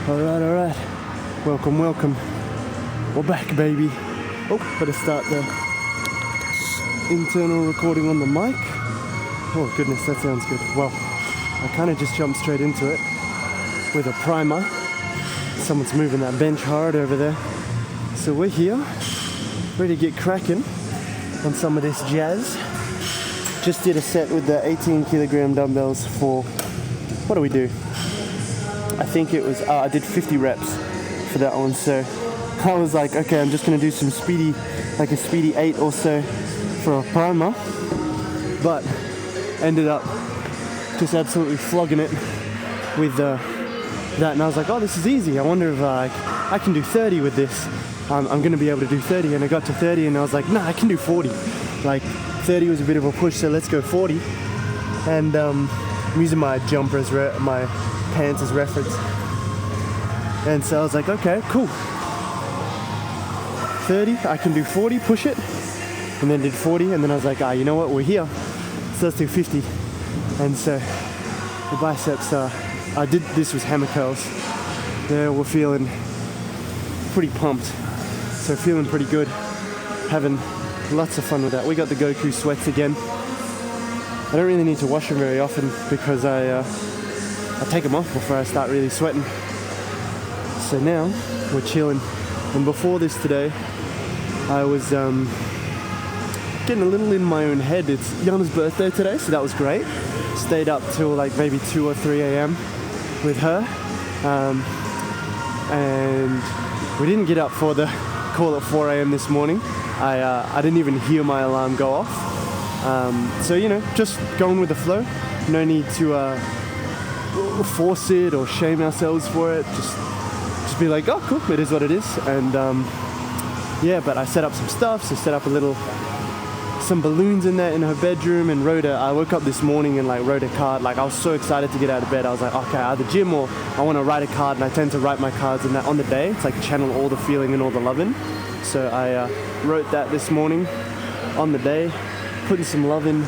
Alright. Welcome. We're back, baby. Oh, better start the internal recording on the mic. Oh goodness, that sounds good. Well, I kind of just jumped straight into it with a primer. Someone's moving that bench hard over there. So we're here, ready to get cracking on some of this jazz. Just did a set with the 18 kilogram dumbbells for, what do we do? I think it was, I did 50 reps for that one. So I was like, okay, I'm just gonna do some speedy, like a speedy 8 or so for a primer. But ended up just absolutely flogging it with that. And I was like, oh, this is easy. I wonder if I can do 30 with this. I'm gonna be able to do 30. And I got to 30 and I was like, nah, I can do 40. Like 30 was a bit of a push, so let's go 40. And I'm using my jumper as my pants as reference. And so I was like, okay, cool. 30, I can do 40, push it. And then did 40, and then I was like, you know what, we're here. So let's do 50. And so the biceps, this was hammer curls. They were feeling pretty pumped. So feeling pretty good. Having lots of fun with that. We got the Goku sweats again. I don't really need to wash them very often because I take them off before I start really sweating. So now we're chilling. And before this today, I was getting a little in my own head. It's Yana's birthday today, so that was great. Stayed up till like maybe 2 or 3 a.m. with her. And we didn't get up for the call at 4 a.m. this morning. I didn't even hear my alarm go off. So, just going with the flow. No need to force it or shame ourselves for it. Just be like, oh, cool, it is what it is. And but I set up some stuff. So set up some balloons in there in her bedroom and I woke up this morning and wrote a card. Like I was so excited to get out of bed. I was like, okay, either gym or I want to write a card, and I tend to write my cards in that on the day. It's like channel all the feeling and all the loving. So I wrote that this morning on the day, putting some loving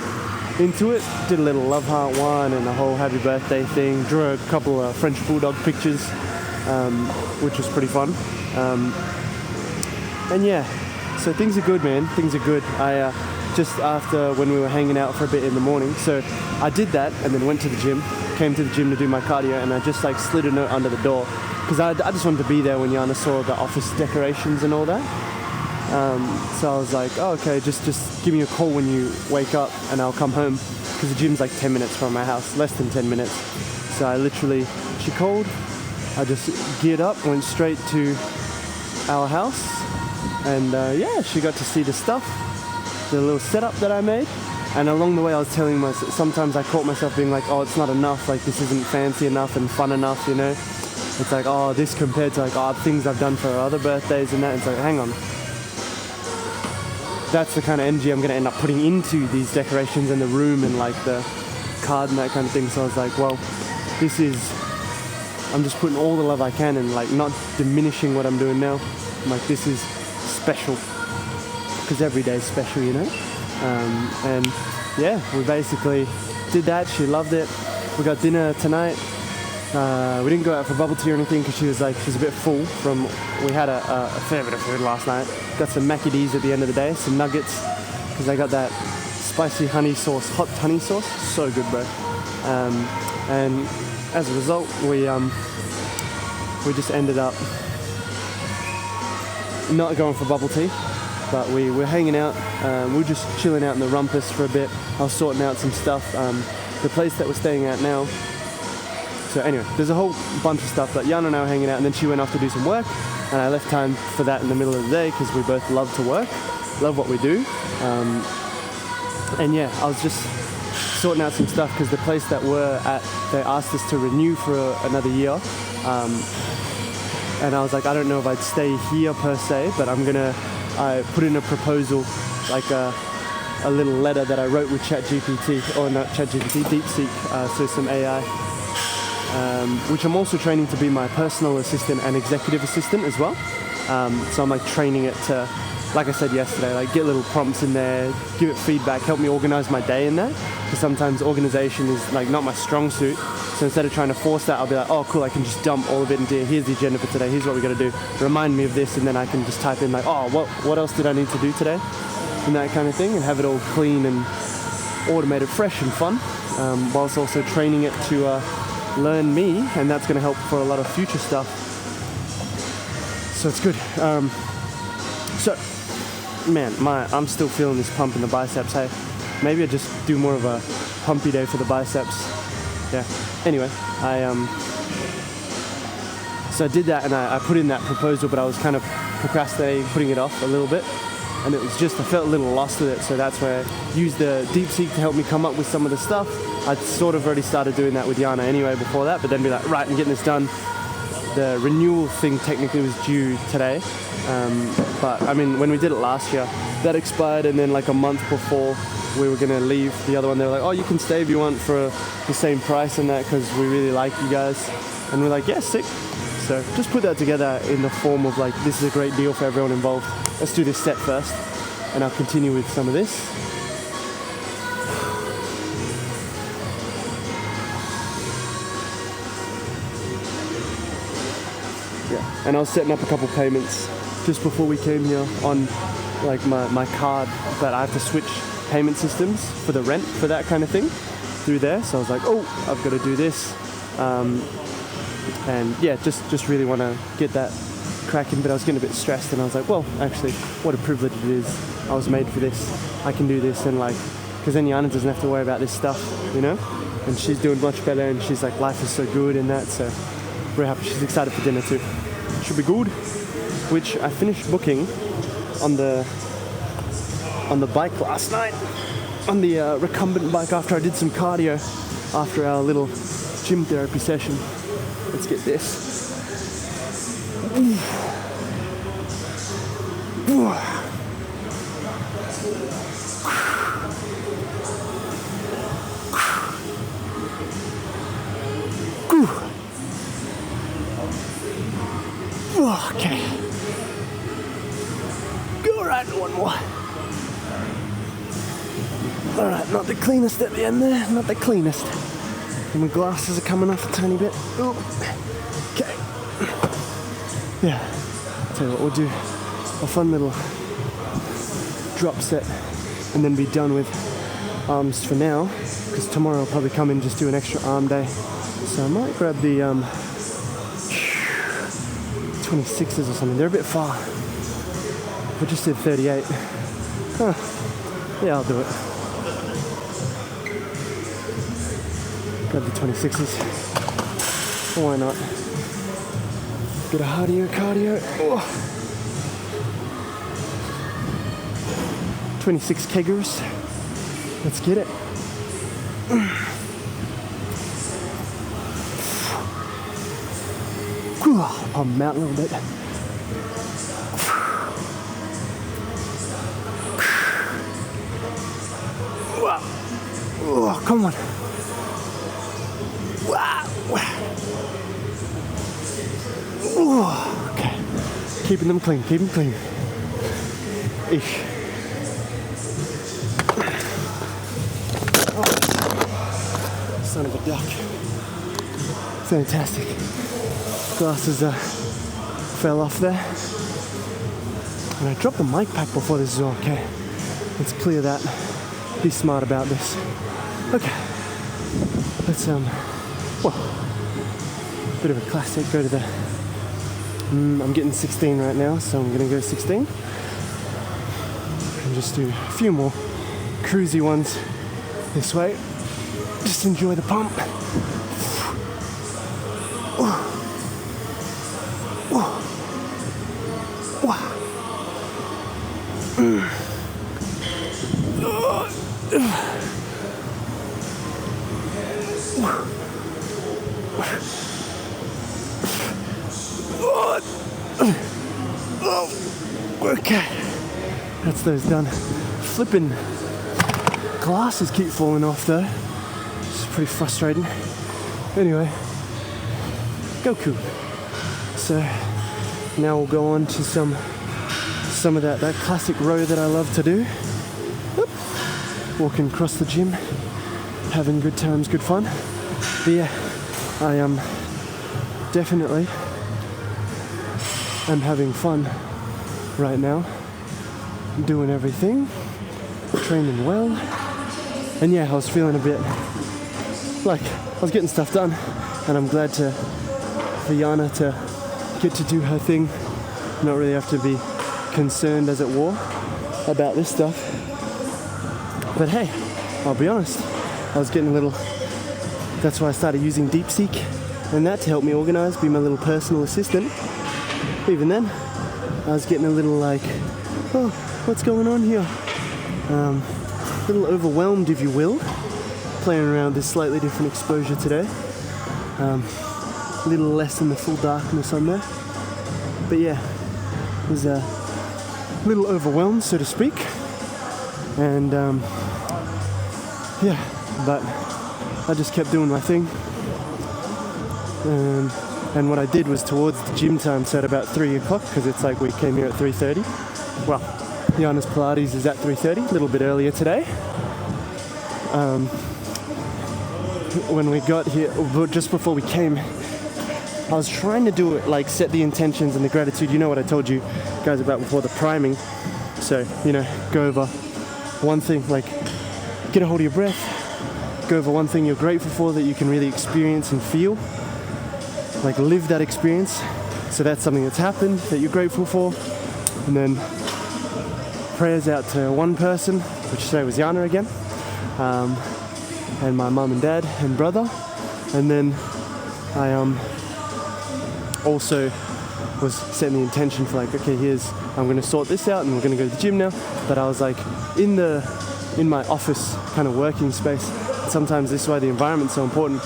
into it. Did a little love heart one and a whole happy birthday thing. Drew a couple of French bulldog pictures, which was pretty fun. So things are good, man. Things are good. I just after when we were hanging out for a bit in the morning, so I did that and then went to the gym. Came to the gym to do my cardio, and I just slid a note under the door because I just wanted to be there when Yana saw the office decorations and all that. So I was like, oh, okay, just give me a call when you wake up and I'll come home, because the gym's like 10 minutes from my house, less than 10 minutes. So she called, I just geared up, went straight to our house, and she got to see the stuff, the little setup that I made. And along the way I was telling myself, sometimes I caught myself being like, oh, it's not enough, like this isn't fancy enough and fun enough, It's like, oh, this compared to things I've done for other birthdays and that. It's like, hang on. That's the kind of energy I'm going to end up putting into these decorations in the room and the card and that kind of thing. So I was like, well, I'm just putting all the love I can and not diminishing what I'm doing now. I'm like, this is special, because every day is special, we basically did that. She loved it. We got dinner tonight. We didn't go out for bubble tea or anything because she was a bit full we had a fair bit of food last night. Got some Mackie D's at the end of the day, some nuggets, because I got that spicy honey sauce, hot honey sauce. So good, bro. And as a result, we just ended up not going for bubble tea, but we were hanging out. We were just chilling out in the rumpus for a bit. I was sorting out some stuff. The place that we're staying at now. So anyway, there's a whole bunch of stuff, but Yana and I were hanging out, and then she went off to do some work, and I left time for that in the middle of the day because we both love to work, love what we do. I was just sorting out some stuff because the place that we're at, they asked us to renew for another year. And I was like, I don't know if I'd stay here per se, but I put in a proposal, a little letter that I wrote with ChatGPT, or not ChatGPT, DeepSeek, so some AI. Which I'm also training to be my personal assistant and executive assistant as well. So I'm training it to, like I said yesterday, get little prompts in there, give it feedback, help me organize my day in there. Because sometimes organization is not my strong suit. So instead of trying to force that, I'll be like, oh cool, I can just dump all of it into here's the agenda for today, here's what we got to do, remind me of this, and then I can just type in like, oh, what else did I need to do today, and that kind of thing, and have it all clean and automated, fresh and fun, whilst also training it to learn me, and that's going to help for a lot of future stuff. So it's good. So man, I'm still feeling this pump in the biceps. Hey, maybe I just do more of a pumpy day for the biceps. Yeah. Anyway, so I did that, and I put in that proposal, but I was kind of procrastinating, putting it off a little bit, and it was just, I felt a little lost with it. So that's where I used the DeepSeek to help me come up with some of the stuff. I'd sort of already started doing that with Yana anyway before that, but then be like, right, I'm getting this done. The renewal thing technically was due today, but I mean, when we did it last year, that expired, and then like a month before we were gonna leave the other one, they were like, oh, you can stay if you want for the same price and that, because we really like you guys. And we're like, yeah, sick. So just put that together in the form of like, this is a great deal for everyone involved. Let's do this set first, and I'll continue with some of this. Yeah, and I was setting up a couple payments just before we came here on like my card, but I have to switch payment systems for the rent, for that kind of thing, through there. So I was like, oh, I've got to do this. And yeah, just really want to get that cracking, but I was getting a bit stressed, and I was like, well, actually, what a privilege it is. I was made for this. I can do this, and like, because then Yana doesn't have to worry about this stuff, you know? And she's doing much better, and she's like, life is so good and that, so we're happy. She's excited for dinner too. Should be good. Which I finished booking on the bike last night, on the recumbent bike, after I did some cardio after our little gym therapy session. Let's get this. Okay. All right, one more. All right, not the cleanest at the end there, not the cleanest. And my glasses are coming off a tiny bit. Oh, okay. Yeah, I'll tell you what, we'll do a fun little drop set and then be done with arms for now, because tomorrow I'll probably come in and just do an extra arm day. So I might grab the 26s or something. They're a bit far. I just did 38. Huh. Yeah, I'll do it. Grab the 26s. Why not? Bit of cardio. Oh. 26 keggers. Let's get it. I'll pump them out a little bit. Oh, come on. Oh, okay. Keeping them clean. Ish. Oh, son of a duck. Fantastic. Glasses fell off there. And I dropped the mic pack before this as well. Okay. Let's clear that. Be smart about this. Okay. Let's bit of a classic. Go to the I'm getting 16 right now, so I'm gonna go 16 and just do a few more cruisy ones this way. Just enjoy the pump. Okay, that's those done. Flipping glasses keep falling off though. It's pretty frustrating. Anyway, Goku. So now we'll go on to some of that classic row that I love to do. Whoop. Walking across the gym, having good times, good fun. But yeah, I am definitely am having fun right now, doing everything, training well, and yeah, I was feeling a bit like I was getting stuff done, and I'm glad for Yana to get to do her thing, not really have to be concerned, as it were, about this stuff. But hey, I'll be honest, I was getting a little, that's why I started using DeepSeek and that to help me organize, be my little personal assistant. Even then, I was getting a little like, oh, what's going on here? A little overwhelmed, if you will, playing around with this slightly different exposure today. A little less in the full darkness on there. But yeah, was a little overwhelmed, so to speak. And yeah, but I just kept doing my thing. And what I did was towards the gym time, so at about 3 o'clock, because it's like we came here at 3:30. Well, Yana's Pilates is at 3:30, a little bit earlier today. When we got here, just before we came, I was trying to do it, like set the intentions and the gratitude. You know what I told you guys about before, the priming. So, you know, go over one thing, like get a hold of your breath, go over one thing you're grateful for that you can really experience and feel, like live that experience. So that's something that's happened that you're grateful for. And then prayers out to one person, which today was Yana again, and my mum and dad and brother. And then I also was setting the intention for like, okay, I'm going to sort this out and we're going to go to the gym now. But I was like in my office kind of working space. Sometimes this is why the environment's so important.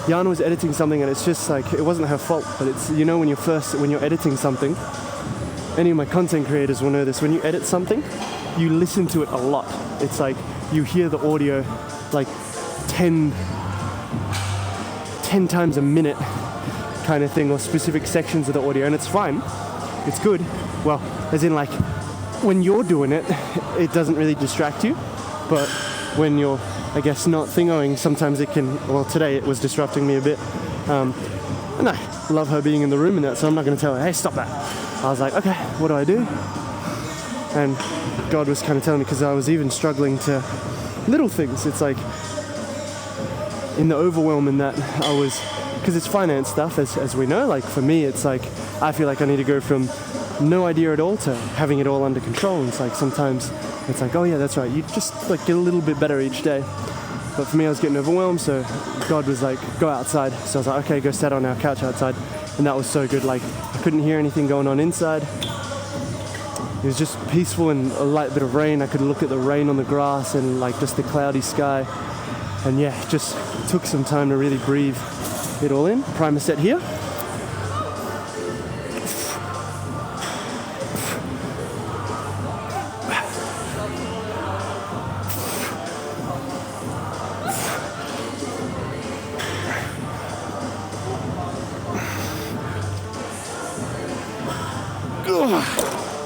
Yana was editing something and it's just like, it wasn't her fault, but it's, you know, when you're editing something, any of my content creators will know this, when you edit something, you listen to it a lot. It's like you hear the audio like 10 times a minute kind of thing, or specific sections of the audio, and it's fine, it's good. Well, as in like when you're doing it, it doesn't really distract you, but when you're, I guess, not thingoing, sometimes it can, well today it was disrupting me a bit. And I love her being in the room and that, so I'm not going to tell her, hey, stop that. I was like, okay, what do I do? And God was kind of telling me, because I was even struggling to little things. It's like in the overwhelm in that I was, because it's finance stuff, as we know, like for me, it's like, I feel like I need to go from no idea at all to having it all under control. And it's like, sometimes it's like, oh yeah, that's right. You just like get a little bit better each day. But for me, I was getting overwhelmed. So God was like, go outside. So I was like, okay, go sit on our couch outside. And that was so good. Like I couldn't hear anything going on inside. It was just peaceful and a light bit of rain. I could look at the rain on the grass and like just the cloudy sky. And yeah, just took some time to really breathe it all in. Primer set here.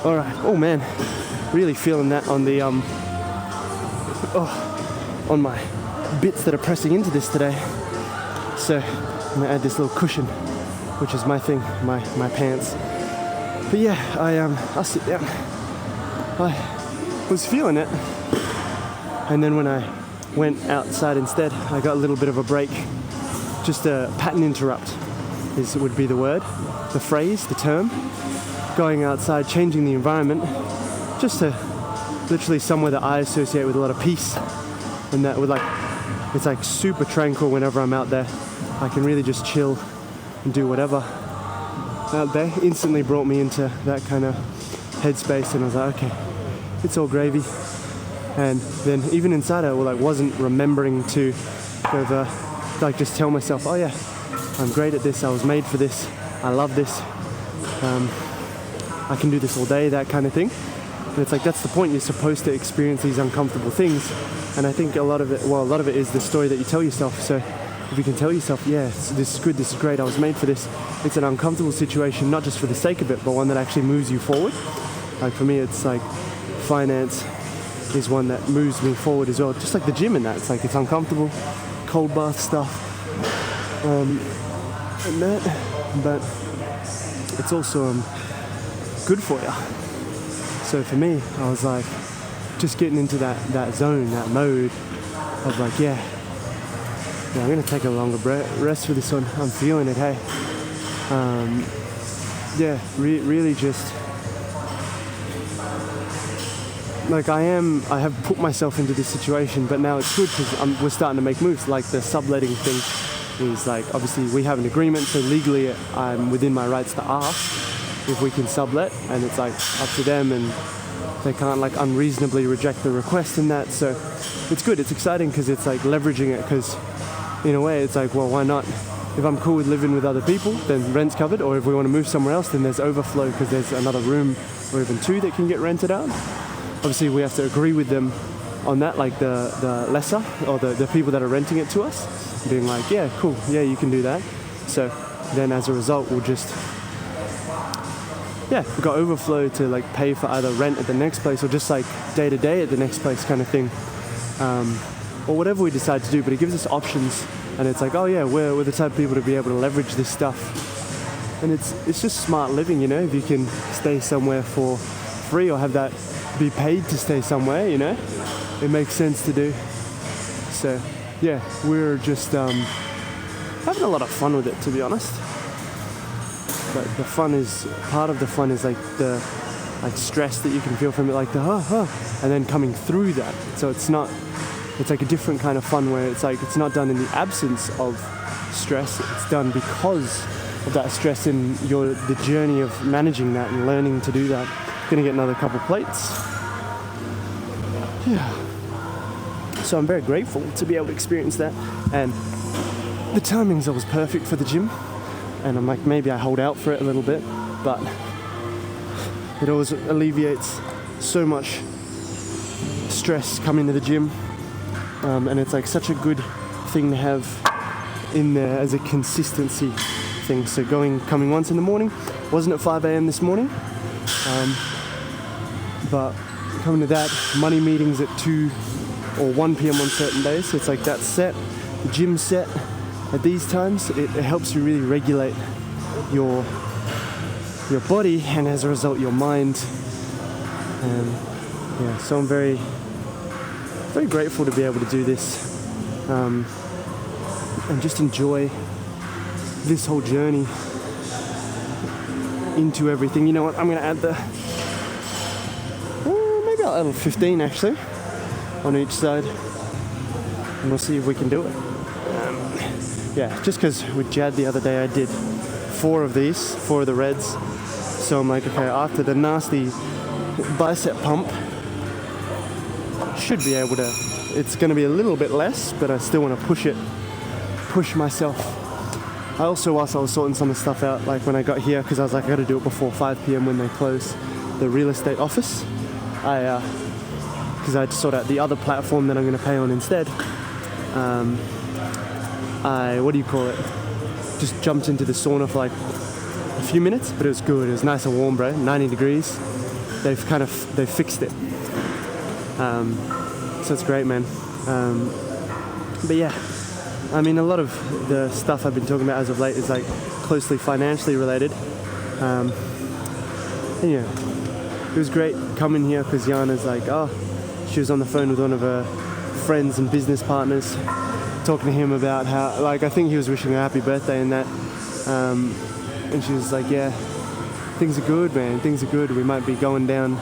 All right. Oh man, really feeling that on the on my bits that are pressing into this today. So I'm gonna add this little cushion, which is my thing, my pants. But yeah, I'll sit down. I was feeling it, and then when I went outside instead, I got a little bit of a break. Just a pattern interrupt would be the word, the phrase, the term. Going outside, changing the environment, just to literally somewhere that I associate with a lot of peace, and that would like, it's like super tranquil whenever I'm out there. I can really just chill and do whatever out there. Instantly brought me into that kind of headspace, and I was like, okay, it's all gravy. And then even inside I wasn't remembering to go like just tell myself, oh yeah, I'm great at this, I was made for this, I love this. I can do this all day, that kind of thing. And it's like, that's the point. You're supposed to experience these uncomfortable things. And I think a lot of it is the story that you tell yourself. So if you can tell yourself, yeah, this is good, this is great, I was made for this. It's an uncomfortable situation, not just for the sake of it, but one that actually moves you forward. Like for me, it's like finance is one that moves me forward as well. Just like the gym and that. It's like, it's uncomfortable, cold bath stuff. and that, but it's also good for you. So for me, I was like, just getting into that zone, that mode of like, yeah, I'm gonna take a longer rest for this one. I'm feeling it, hey. Really just like I have put myself into this situation, but now it's good because we're starting to make moves. Like the subletting thing is like, obviously we have an agreement, so legally I'm within my rights to ask if we can sublet, and it's like up to them, and they can't like unreasonably reject the request in that. So it's good, it's exciting because it's like leveraging it, because in a way it's like, well, why not? If I'm cool with living with other people, then rent's covered, or if we want to move somewhere else, then there's overflow because there's another room or even two that can get rented out. Obviously we have to agree with them on that, like the lessor or the people that are renting it to us, being like, yeah, cool, yeah, you can do that. So then as a result, we'll just, yeah, we've got overflow to like pay for either rent at the next place or just like day to day at the next place kind of thing, or whatever we decide to do. But it gives us options, and it's like, oh yeah, we're the type of people to be able to leverage this stuff, and it's just smart living, you know. If you can stay somewhere for free or have that be paid to stay somewhere, you know, it makes sense to do. So yeah, we're just having a lot of fun with it, to be honest. But the fun is, part of the fun is like the like stress that you can feel from it, like the and then coming through that. So it's like a different kind of fun where it's like, it's not done in the absence of stress, it's done because of that stress in the journey of managing that and learning to do that. Gonna get another couple plates. Yeah. So I'm very grateful to be able to experience that, and the timing's always perfect for the gym. And I'm like, maybe I hold out for it a little bit, but it always alleviates so much stress coming to the gym, and it's like such a good thing to have in there as a consistency thing. So coming once in the morning, wasn't at 5 a.m. this morning, but coming to that, money meetings at 2 or 1 p.m. on certain days. So it's like that set, the gym set at these times, it helps you really regulate your body, and as a result your mind. Yeah, so I'm very, very grateful to be able to do this, and just enjoy this whole journey into everything. You know what, I'm going to add maybe I'll add 15 actually on each side, and we'll see if we can do it. Yeah, just because with Jad the other day I did 4 of the reds, so I'm like, okay, after the nasty bicep pump, should be able to, it's going to be a little bit less, but I still want to push myself. I also, whilst I was sorting some of the stuff out, like when I got here, because I was like, I got to do it before 5 p.m. when they close the real estate office, because I had to sort out the other platform that I'm going to pay on instead. Just jumped into the sauna for like a few minutes, but it was good. It was nice and warm, bro. 90 degrees. They've fixed it. So it's great, man. But yeah, I mean, a lot of the stuff I've been talking about as of late is like closely financially related. And yeah, it was great coming here because Yana's like, she was on the phone with one of her friends and business partners, talking to him about how, like, I think he was wishing her a happy birthday and that, and she was like, yeah, things are good, man, things are good. We might be going down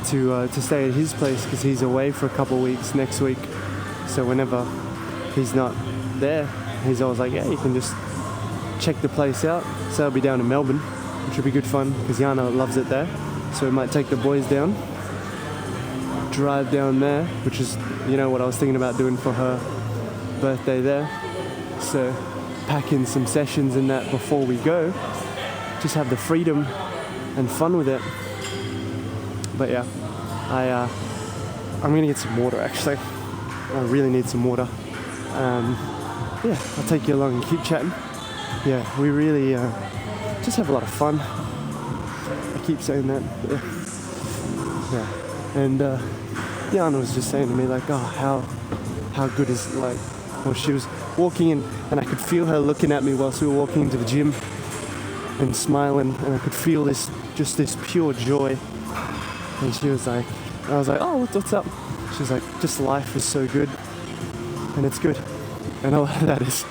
to stay at his place because he's away for a couple of weeks next week. So whenever he's not there, he's always like, yeah, you can just check the place out. So I'll be down in Melbourne, which will be good fun because Yana loves it there. So we might take the boys down, drive down there, which is, you know, what I was thinking about doing for her birthday there. So pack in some sessions in that before we go, just have the freedom and fun with it. But yeah, I'm gonna get some water actually. I really need some water. Yeah, I'll take you along and keep chatting. Yeah, we really just have a lot of fun. I keep saying that. Yeah. And Yana was just saying to me like, oh, how good is, like, well, she was walking in, and I could feel her looking at me whilst we were walking into the gym and smiling, and I could feel this pure joy. And she was like, I was like, oh, what's up? She was like, just life is so good, and it's good. And a lot of that is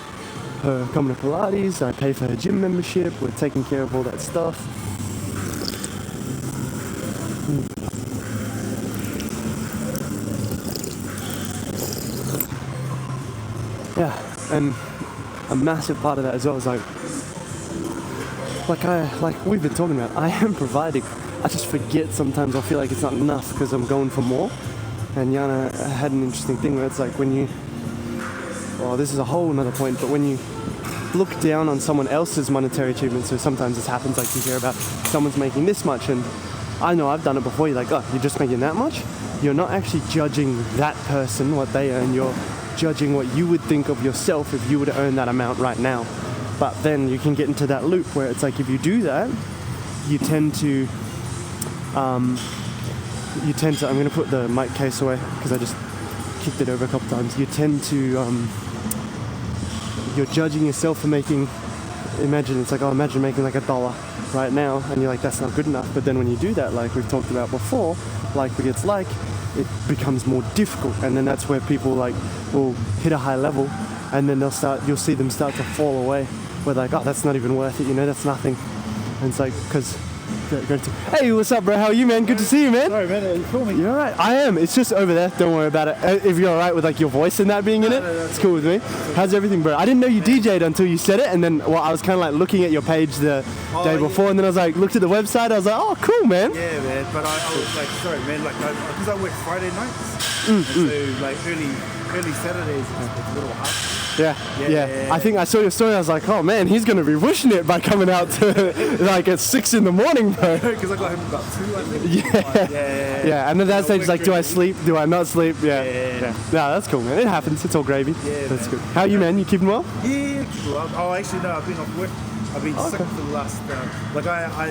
her coming to Pilates, I pay for her gym membership, we're taking care of all that stuff. Yeah, and a massive part of that as well is like we've been talking about, I am providing. I just forget sometimes, I feel like it's not enough because I'm going for more. And Yana had an interesting thing where it's like when you, well, this is a whole another point, but when you look down on someone else's monetary achievements, so sometimes this happens, like you hear about someone's making this much, and I know I've done it before, you're like, oh, you're just making that much? You're not actually judging that person, what they earn, you're judging what you would think of yourself if you were to earn that amount right now. But then you can get into that loop where it's like if you do that, you tend to, I'm going to put the mic case away because I just kicked it over a couple times. You tend to, you're judging yourself for making, imagine making like $1 right now, and you're like, that's not good enough. But then when you do that, like we've talked about before, like it's like, it becomes more difficult, and then that's where people like will hit a high level, and then you'll see them start to fall away. Where like, oh, that's not even worth it, that's nothing. And it's like, because hey, what's up, bro? How are you, man? Good to see you, man. Sorry, man. Are you filming? You're alright. I am. It's just over there. Don't worry about it. If you're alright with like your voice and that being in it, it's cool with me. How's everything, bro? I didn't know you DJ'd until you said it, and then I was kind of like looking at your page the day before, and then I was like, looked at the website. I was like, oh, cool, man. Yeah, man. But I was like, sorry, man. Like, because I work Friday nights, so like early Saturdays, it's a little hard. Yeah. I think I saw your story. I was like, oh man, he's gonna be pushing it by coming out to like at 6 in the morning, bro. Because I got him about 2, I think. Yeah. And then that stage is like, do I sleep? Do I not sleep? Yeah. That's cool, man. It happens. It's all gravy. Yeah, that's good. How are you, man? You keeping well? Yeah, well. Oh, actually, no. I've been off work. I've been sick for the last. Like I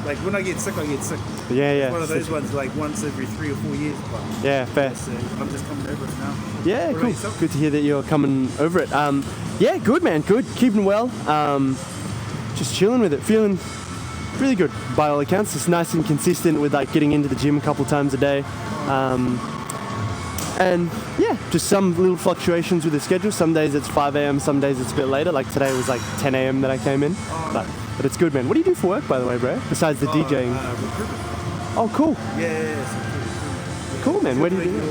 like when I get sick, I get sick. Yeah. It's one of those ones like once every 3 or 4 years. But yeah, fair. So I'm just coming over it now. Yeah, cool. Good to hear that you're coming over it. Yeah, good, man. Good. Keeping well. Just chilling with it. Feeling really good by all accounts. It's nice and consistent with like getting into the gym a couple times a day. And yeah, just some little fluctuations with the schedule. Some days it's 5 a.m, some days it's a bit later. Like today was like 10 a.m. that I came in. But it's good, man. What do you do for work, by the way, bro? Besides the DJing? Oh, cool. Yeah. Cool, man. Where do you do it?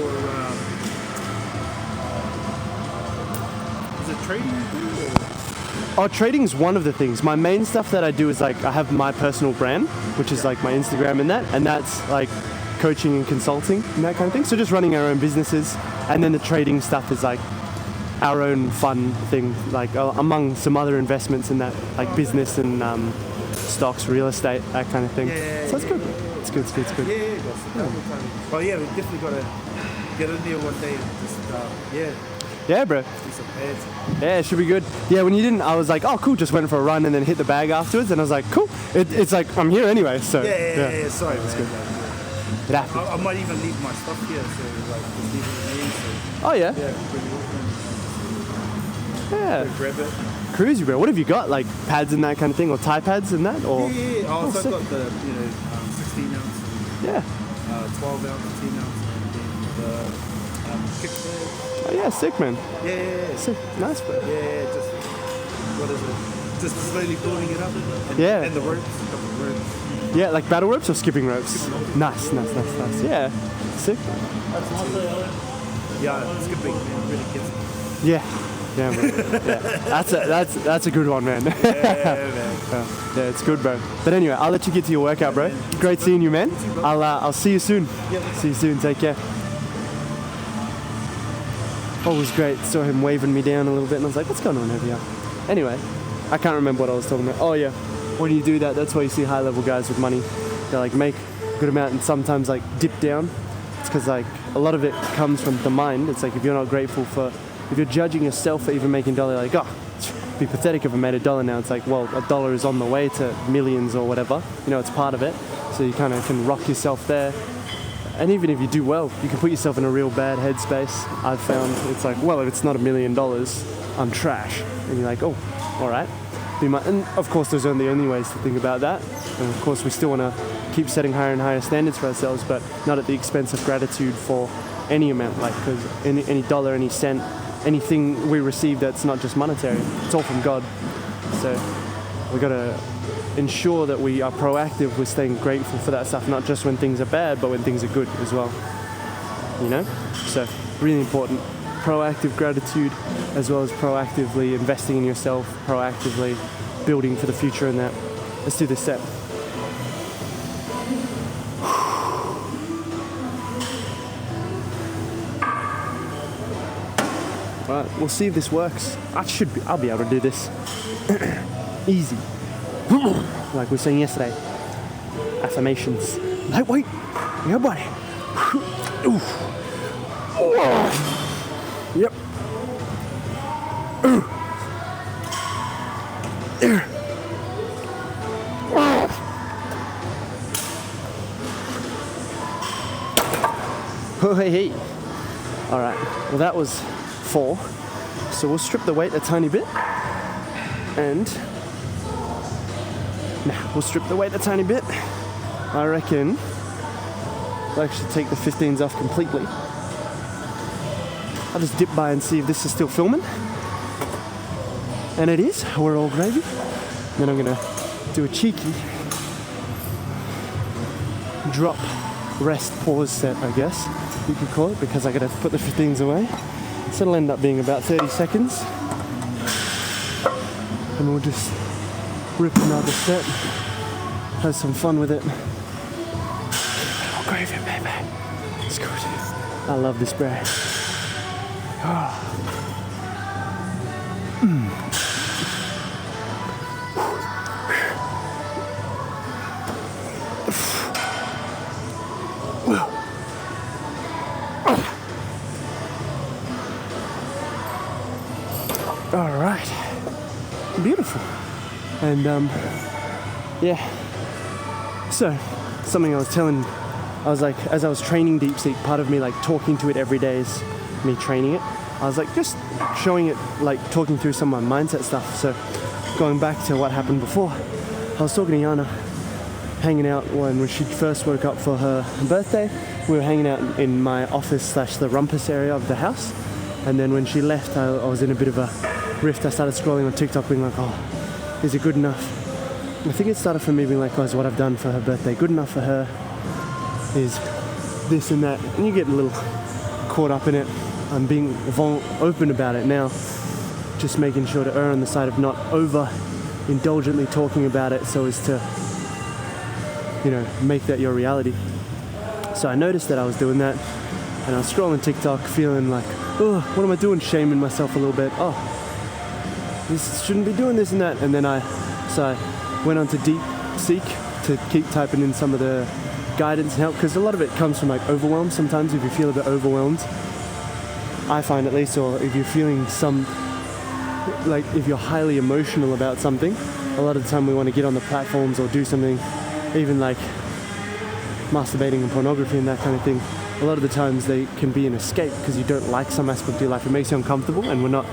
Is it trading you do? Oh, trading's one of the things. My main stuff that I do is like, I have my personal brand, which is like my Instagram and that's like coaching and consulting and that kind of thing. So just running our own businesses, and then the trading stuff is like our own fun thing, like among some other investments in that, like business and stocks, real estate, that kind of thing. So it's good. It's good. Yeah. Well, yeah, we definitely got to get in there one day and just, Yeah, bro. do some ads. Yeah, it should be good. Yeah, when you didn't, I was like, oh, cool, just went for a run and then hit the bag afterwards, and I was like, cool. It's like, I'm here anyway, so. Yeah. Sorry, man. Good. It happens. I might even leave my stuff here, so like just leave it in the name. So Oh, yeah? Yeah. grab it. Cruisy, bro. What have you got? Like pads and that kind of thing, or tie pads and that? Or Yeah. Oh, so sick. I've got the 16 ounce, Yeah. 12 ounce, 10 ounce, and then the kick pads. Oh, yeah, sick, man. Yeah. Sick. Nice, bro. Yeah, just what is it? Just slowly building it up. And, Yeah. And the ropes, a couple of ropes. Yeah, like battle ropes or skipping ropes? Nice. Yeah. Sick. Yeah, skipping really gets it. Yeah, bro. Yeah. That's a good one, man. Yeah, it's good, bro. But anyway, I'll let you get to your workout, bro. Great seeing you, man. I'll see you soon. See you soon. Take care. Oh, it was great. Saw him waving me down a little bit, and I was like, what's going on over here? Anyway, I can't remember what I was talking about. Oh, yeah. When you do that, that's why you see high-level guys with money. They like make a good amount and sometimes like dip down. It's because like a lot of it comes from the mind. It's like if you're not grateful for, if you're judging yourself for even making $1, like, oh, it'd be pathetic if I made $1 now. It's like, well, $1 is on the way to millions or whatever. It's part of it. So you kind of can rock yourself there. And even if you do well, you can put yourself in a real bad headspace. I've found it's like, well, if it's not $1 million, I'm trash. And you're like, oh, all right. And of course, those aren't the only ways to think about that. And of course, we still want to keep setting higher and higher standards for ourselves, but not at the expense of gratitude for any amount, like, because any dollar, any cent, anything we receive that's not just monetary, it's all from God. So we got to ensure that we are proactive with staying grateful for that stuff, not just when things are bad, but when things are good as well. You know? So really important. Proactive gratitude, as well as proactively investing in yourself, proactively building for the future and that. Let's do this set. Alright, we'll see if this works. I'll be able to do this. Easy. Like we were saying yesterday. Affirmations. Lightweight. Yeah, buddy. Yep. Oh, hey. All right. Well, that was 4. So we'll strip the weight a tiny bit. And now we'll strip the weight a tiny bit. I reckon we'll actually take the 15s off completely. I'll just dip by and see if this is still filming. And it is. We're all gravy. Then I'm going to do a cheeky drop, rest, pause set, I guess you could call it, because I got to put the 15s away. So it'll end up being about 30 seconds. And we'll just rip another set. Have some fun with it. Oh, gravy, baby. It's good. I love this bread. All right, beautiful. And yeah, so something I was like, as I was training Deep Seek, part of me like talking to it every day is me training it. I was like just showing it, like talking through some of my mindset stuff. So going back to what happened before, I was talking to Yana, hanging out when she first woke up for her birthday. We were hanging out in my office / the rumpus area of the house. And then when she left, I was in a bit of a rift. I started scrolling on TikTok being like, oh, is it good enough? I think it started from me being like, oh, is what I've done for her birthday good enough for her? Is this and that? And you get a little caught up in it. I'm being open about it now, just making sure to err on the side of not over-indulgently talking about it so as to, make that your reality. So I noticed that I was doing that, and I was scrolling TikTok feeling like, oh, what am I doing? Shaming myself a little bit. Oh, this shouldn't be doing this and that. And then I went on to Deep Seek to keep typing in some of the guidance and help, because a lot of it comes from like overwhelm. Sometimes if you feel a bit overwhelmed, I find at least, or if you're feeling if you're highly emotional about something, a lot of the time we want to get on the platforms or do something, even like masturbating and pornography and that kind of thing. A lot of the times they can be an escape because you don't like some aspect of your life. It makes you uncomfortable, and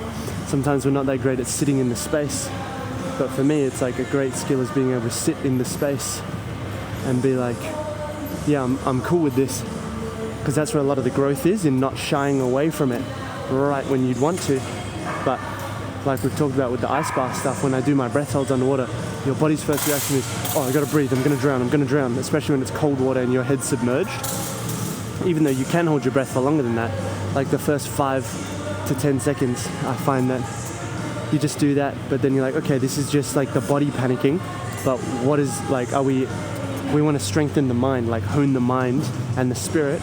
sometimes we're not that great at sitting in the space. But for me, it's like a great skill is being able to sit in the space and be like, yeah, I'm cool with this. Because that's where a lot of the growth is, in not shying away from it right when you'd want to. But like we've talked about with the ice bath stuff, when I do my breath holds underwater, your body's first reaction is, oh, I gotta breathe, I'm gonna drown, especially when it's cold water and your head's submerged. Even though you can hold your breath for longer than that, like the first 5 to 10 seconds, I find that you just do that, but then you're like, okay, this is just like the body panicking, but what is like, we want to strengthen the mind, like hone the mind and the spirit,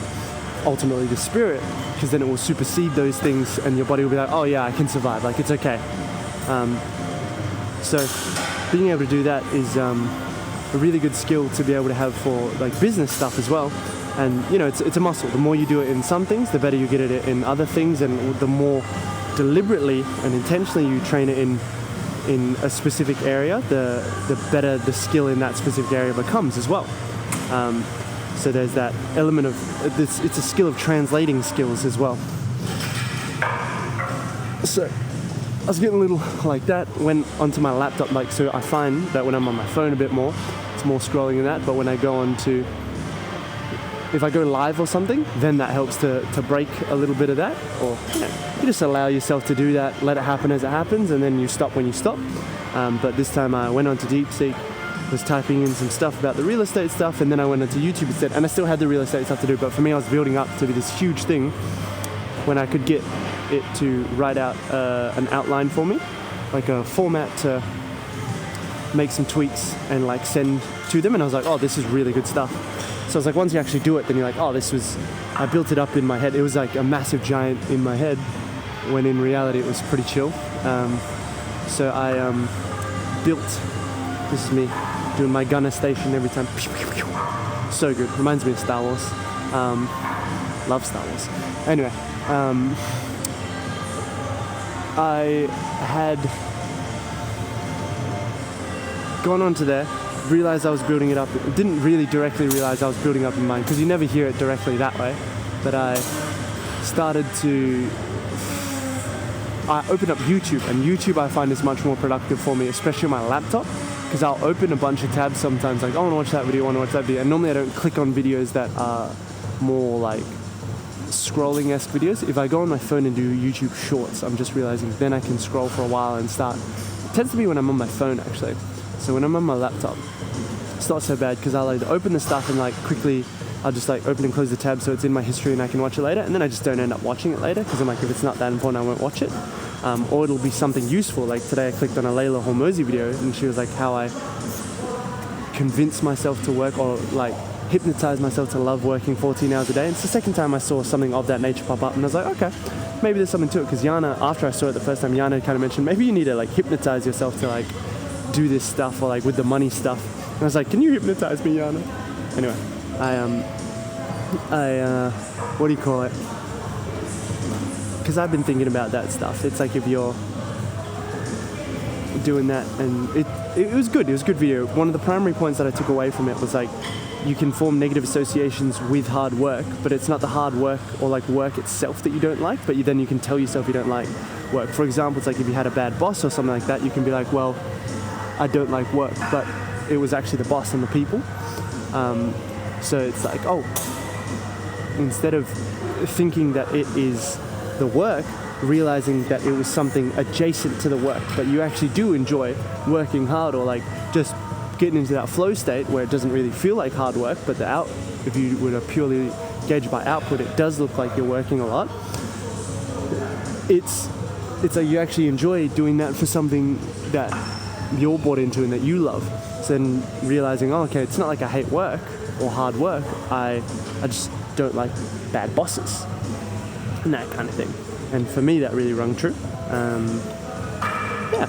ultimately the spirit, because then it will supersede those things and your body will be like, oh yeah, I can survive, like it's okay. So being able to do that is a really good skill to be able to have for like business stuff as well. And it's a muscle. The more you do it in some things, the better you get at it in other things, and the more deliberately and intentionally you train it in a specific area, the better the skill in that specific area becomes as well. So there's that element of this. It's a skill of translating skills as well. So I was getting a little like that, went onto my laptop, like, so I find that when I'm on my phone a bit more, it's more scrolling than that, but when I go on to, if I go live or something, then that helps to break a little bit of that, or you just allow yourself to do that, let it happen as it happens, and then you stop when you stop. But this time I went onto DeepSeek, was typing in some stuff about the real estate stuff, and then I went onto YouTube instead, and I still had the real estate stuff to do, but for me I was building up to be this huge thing when I could get it to write out an outline for me, like a format to make some tweaks and like send to them, and I was like, oh, this is really good stuff. So I was like, once you actually do it, then you're like, oh, I built it up in my head. It was like a massive giant in my head, when in reality it was pretty chill. So I built, this is me doing my gunner station every time. So good, reminds me of Star Wars. Love Star Wars. Anyway, I had gone onto there, realized I was building it up. Didn't really directly realize I was building up in mind, because you never hear it directly that way. But I opened up YouTube, and YouTube I find is much more productive for me, especially on my laptop, because I'll open a bunch of tabs sometimes, like, I want to watch that video, I want to watch that video, and normally I don't click on videos that are more like scrolling-esque videos. If I go on my phone and do YouTube Shorts, I'm just realizing then I can scroll for a while and start. It tends to be when I'm on my phone, actually. So when I'm on my laptop, it's not so bad, because I'll like open the stuff and like quickly, I'll just like open and close the tab so it's in my history and I can watch it later, and then I just don't end up watching it later, because I'm like, if it's not that important, I won't watch it. Or it'll be something useful, like today I clicked on a Layla Hormozi video, and she was like, how I convince myself to work, or like hypnotize myself to love working 14 hours a day. And it's the second time I saw something of that nature pop up, and I was like, okay, maybe there's something to it, because Yana, after I saw it the first time, Yana kind of mentioned, maybe you need to like hypnotize yourself to like do this stuff, or like with the money stuff. And I was like, can you hypnotize me, Yana? Anyway, what do you call it? Because I've been thinking about that stuff. It's like, if you're doing that, and it was good. It was a good video. One of the primary points that I took away from it was like, you can form negative associations with hard work, but it's not the hard work or like work itself that you don't like, but then you can tell yourself you don't like work. For example, it's like if you had a bad boss or something like that, you can be like, well, I don't like work, but it was actually the boss and the people. So it's like, oh, instead of thinking that it is the work, realizing that it was something adjacent to the work, but you actually do enjoy working hard, or like just getting into that flow state where it doesn't really feel like hard work, but if you were to purely gauge by output, it does look like you're working a lot. It's like you actually enjoy doing that for something that you're bought into and that you love. So then realizing, oh, okay, it's not like I hate work or hard work, I just don't like bad bosses and that kind of thing. And for me, that really rung true. Yeah.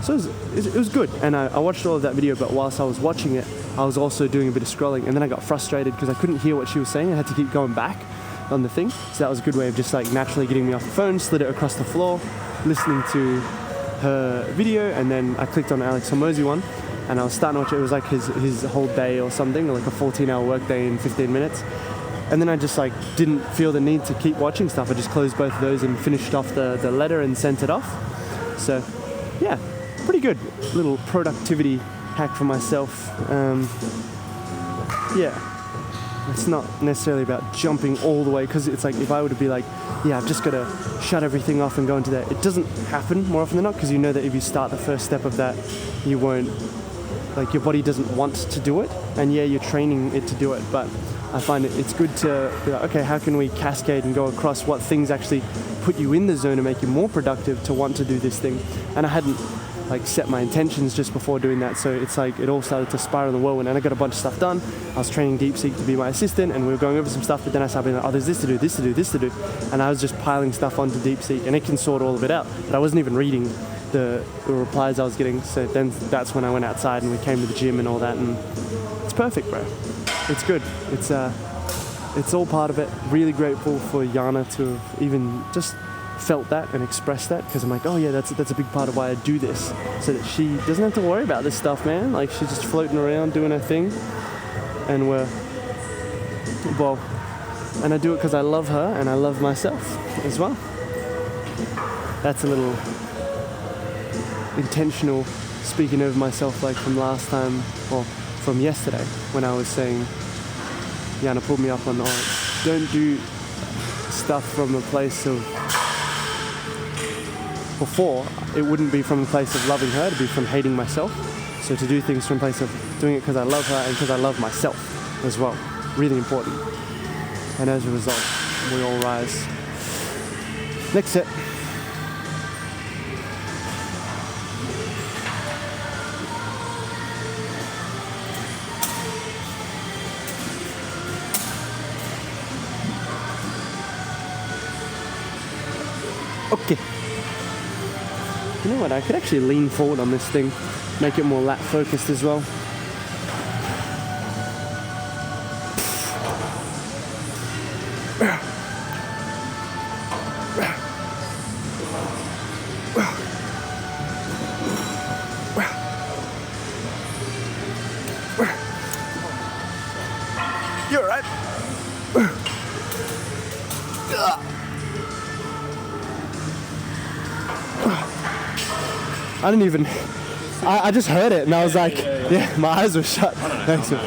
So it was good, and I watched all of that video, but whilst I was watching it, I was also doing a bit of scrolling, and then I got frustrated because I couldn't hear what she was saying. I had to keep going back on the thing, so that was a good way of just like naturally getting me off the phone, slid it across the floor, listening to her video, and then I clicked on Alex Hormozi one, and I was starting to watch it. It was like his whole day or something, or like a 14-hour work day in 15 minutes. And then I just like didn't feel the need to keep watching stuff. I just closed both of those and finished off the letter and sent it off. So yeah, pretty good little productivity hack for myself. Yeah, it's not necessarily about jumping all the way, because it's like if I were to be like, yeah, I've just got to shut everything off and go into that, it doesn't happen more often than not, because you know that if you start the first step of that, you won't, like your body doesn't want to do it, and yeah, you're training it to do it, but I find it's good to be like, okay, how can we cascade and go across what things actually put you in the zone and make you more productive to want to do this thing. And I hadn't like set my intentions just before doing that, so it's like it all started to spiral in the whirlwind, and I got a bunch of stuff done. I was training DeepSeek to be my assistant, and we were going over some stuff, but then I started being like, oh, there's this to do, this to do, this to do, and I was just piling stuff onto DeepSeek, and it can sort all of it out, but I wasn't even reading the replies I was getting. So then that's when I went outside and we came to the gym and all that, and it's perfect, bro. It's good. It's all part of it. Really grateful for Yana to have even just felt that and expressed that, because I'm like, oh yeah, that's a big part of why I do this, so that she doesn't have to worry about this stuff, man. Like, she's just floating around doing her thing, and and I do it because I love her and I love myself as well. That's a little intentional speaking over myself, like from last time, or from yesterday, when I was saying, Yana pulled me up on, don't do stuff from a place of, before, it wouldn't be from a place of loving her, it'd be from hating myself. So to do things from a place of doing it because I love her and because I love myself as well. Really important. And as a result, we all rise. Next set. Okay. You know what, I could actually lean forward on this thing, make it more lat focused as well. You're right. I didn't even, I just heard it and I was like, yeah, my eyes were shut. Thanks, man.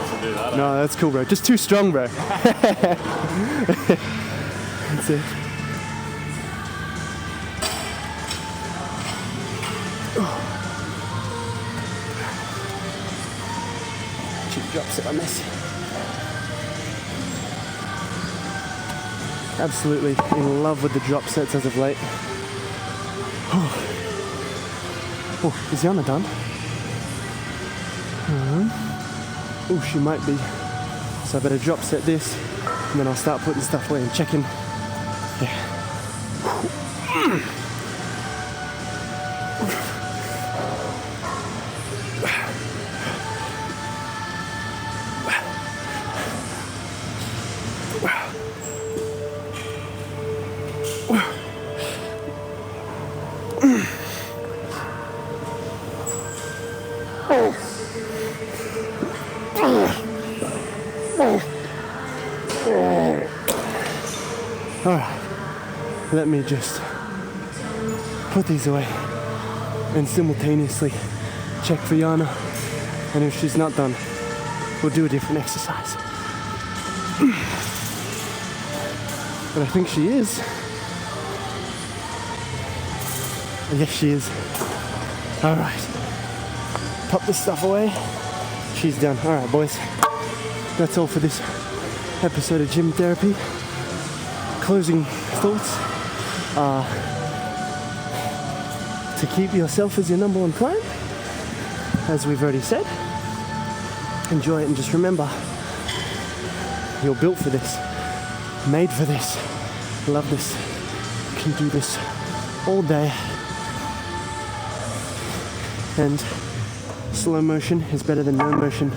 No, that's cool, bro. Just too strong, bro. That's it. Cheap drops if I miss. Absolutely in love with the drop sets as of late. Oh, is Yana done? Oh, she might be. So I better drop set this, and then I'll start putting stuff away and checking. Yeah. Alright, let me just put these away and simultaneously check for Yana, and if she's not done, we'll do a different exercise. But I think she is. Yes, she is. Alright, pop this stuff away. She's done. Alright, boys, that's all for this episode of Gym Therapy. Closing thoughts are to keep yourself as your number one client, as we've already said. Enjoy it and just remember, you're built for this, made for this, love this, you can do this all day. And slow motion is better than no motion,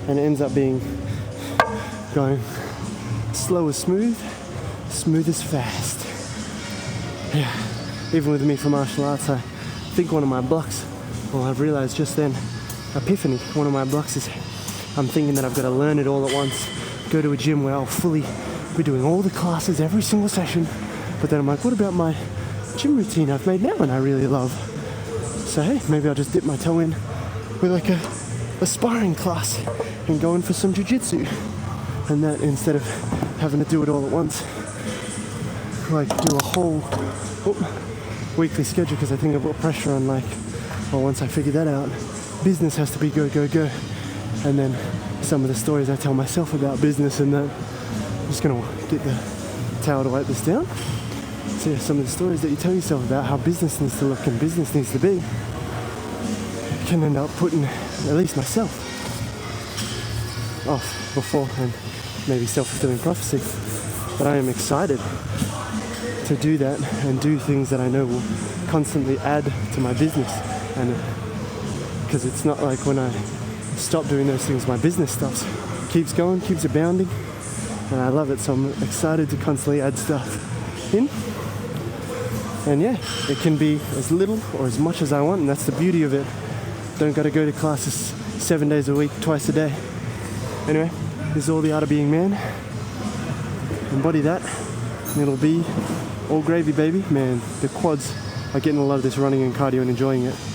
and it ends up being going slow is smooth, smooth is fast. Yeah, even with me for martial arts, I think one of my blocks, well, I've realized just then, epiphany, one of my blocks is I'm thinking that I've got to learn it all at once, go to a gym where I'll fully be doing all the classes every single session, but then I'm like, what about my gym routine I've made now and I really love? So hey, maybe I'll just dip my toe in with like a sparring class and go in for some jiu-jitsu. And that, instead of having to do it all at once, like do a whole weekly schedule, because I think I've got pressure on, like, well, once I figure that out, business has to be go, go, go. And then some of the stories I tell myself about business and that, I'm just gonna get the towel to wipe this down. So yeah, some of the stories that you tell yourself about how business needs to look and business needs to be can end up putting, at least myself, off before, and maybe self-fulfilling prophecy. But I am excited to do that and do things that I know will constantly add to my business. And because it's not like when I stop doing those things, my business stuff keeps going, keeps abounding, and I love it. So I'm excited to constantly add stuff in. And yeah, it can be as little or as much as I want, and that's the beauty of it. Don't gotta go to classes 7 days a week, twice a day. Anyway, this is all the art of being man. Embody that, and it'll be all gravy, baby. Man, the quads I get in a lot of this running and cardio and enjoying it.